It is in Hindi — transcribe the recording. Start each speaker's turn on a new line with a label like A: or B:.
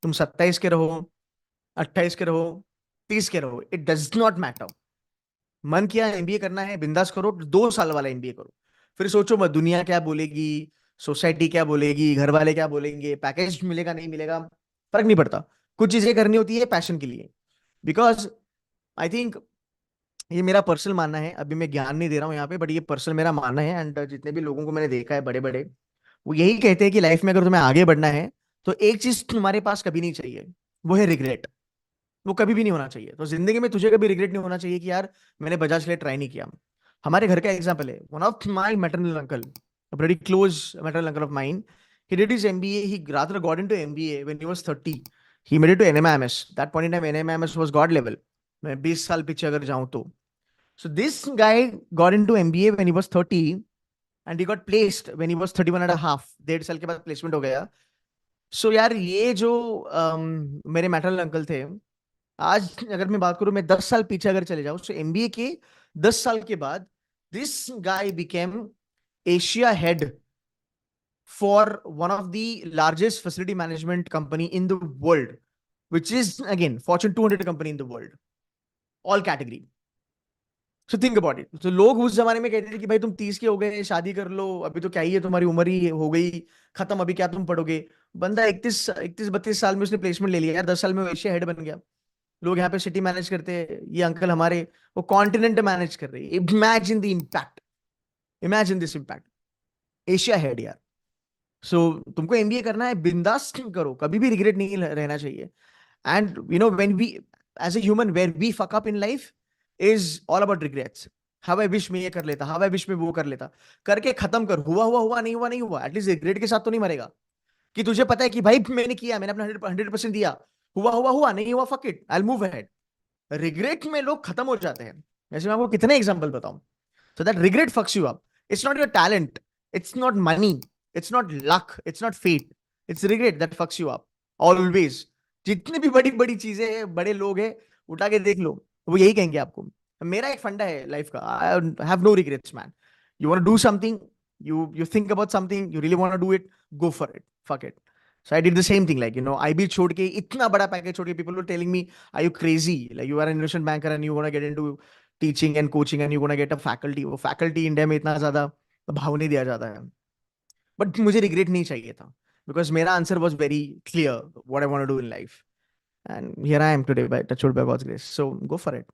A: तुम 27 के रहो, 28 के रहो, 30 के रहो, इट डज नॉट मैटर। मन किया एमबीए करना है, बिंदास करो, 2 साल वाला एमबीए करो। फिर सोचो मत दुनिया क्या बोलेगी, सोसाइटी क्या बोलेगी, घर वाले क्या बोलेंगे, पैकेज मिलेगा नहीं मिलेगा, फर्क नहीं पड़ता। कुछ चीजें करनी होती है पैशन के लिए। बिकॉज आई थिंक, ये मेरा पर्सनल मानना है, अभी मैं ज्ञान नहीं दे रहा हूँ यहाँ पे, बट ये पर्सनल मेरा मानना है। एंड जितने भी लोगों को मैंने देखा है बड़े बड़े, वो यही कहते हैं कि लाइफ में अगर तुम्हें आगे बढ़ना है तो एक चीज तुम्हारे पास कभी नहीं चाहिए, वो है रिग्रेट। वो कभी भी नहीं होना चाहिए। तो जिंदगी में तुझे कभी रिग्रेट नहीं होना चाहिए कि यार मैंने बजाज के लिए ट्राई नहीं किया। हमारे घर का एग्जाम्पल है, one of my maternal uncle, very close maternal uncle of mine, he did his MBA. He rather got into MBA when he was 30. He made it to NMIMS. That point in time, NMIMS was God level. मैं 20 साल पीछे अगर जाऊं तो, so this guy got into MBA when he was 30 and he got placed when he was 31 and a half. 1.5 साल के बाद प्लेसमेंट हो गया। सो यार ये जो मेरे मैटरनल अंकल थे, आज अगर मैं बात करूं, मैं 10 साल पीछे अगर चले जाऊं, सो एमबीए के 10 साल के बाद this guy became Asia head for one of the largest facility management company in the world, which is again Fortune 200 company in the world, all category. So think about it. तो लोग उस जमाने में कहते थे कि भाई तुम 30 के हो गए, शादी कर लो, अभी तो क्या ही है, तुम्हारी उम्र ही हो गई खत्म, अभी क्या तुम पढ़ोगे। बंदा 31 32 साल में उसने प्लेसमेंट ले लिया यार, 10 साल में वो एशिया हेड बन गया। लोग यहाँ पे सिटी मैनेज करते हैं, ये अंकल हमारे वो कॉन्टिनेंट मैनेज कर रहे हैं। Imagine the impact, imagine this impact, Asia head यार। सो तुमको एमबीए करना है, बिंदास करो, कभी भी रिग्रेट नहीं रहना चाहिए। And you know when we, as a human, where we fuck up in life is all about regrets. How I wish मैं ये कर लेता, हाउ आई विश मैं वो कर लेता। करके खत्म कर, हुआ हुआ हुआ, नहीं हुआ नहीं हुआ, एटलीस्ट रिग्रेट के साथ तो नहीं मरेगा। कि तुझे पता है कि भाई मैंने किया, मैंने अपना 100% दिया, हुआ हुआ हुआ, नहीं हुआ, fuck it, I will move ahead. Regret में लोग खत्म हो जाते हैं। जैसे मैं आपको कितने एग्जांपल बताऊं। So that regret fucks you up. It's not your talent. It's not money. It's not luck. It's not fate. It's regret that fucks you up. Always. जितनी भी बड़ी बड़ी चीजें हैं, बड़े लोग हैं, उठा के देख लो, वो यही कहेंगे आपको। मेरा एक फंडा है लाइफ का, I have no regrets man. You want to do something, you think about something, you really want to do it, go for it, fuck it. So I did the same thing, like IB छोड़ के, इतना बड़ा पैकेज छोड़ के, people were telling me, are you crazy, like you are an investment banker and you want to get into teaching and coaching and you gonna get a faculty. वो फैकल्टी इंडिया में इतना ज्यादा भाव नहीं दिया जाता है। बट मुझे रिग्रेट नहीं चाहिए था, बिकॉज मेरा answer was very clear what I want to do in life, and here I am today by touch wood, by God's grace. So go for it.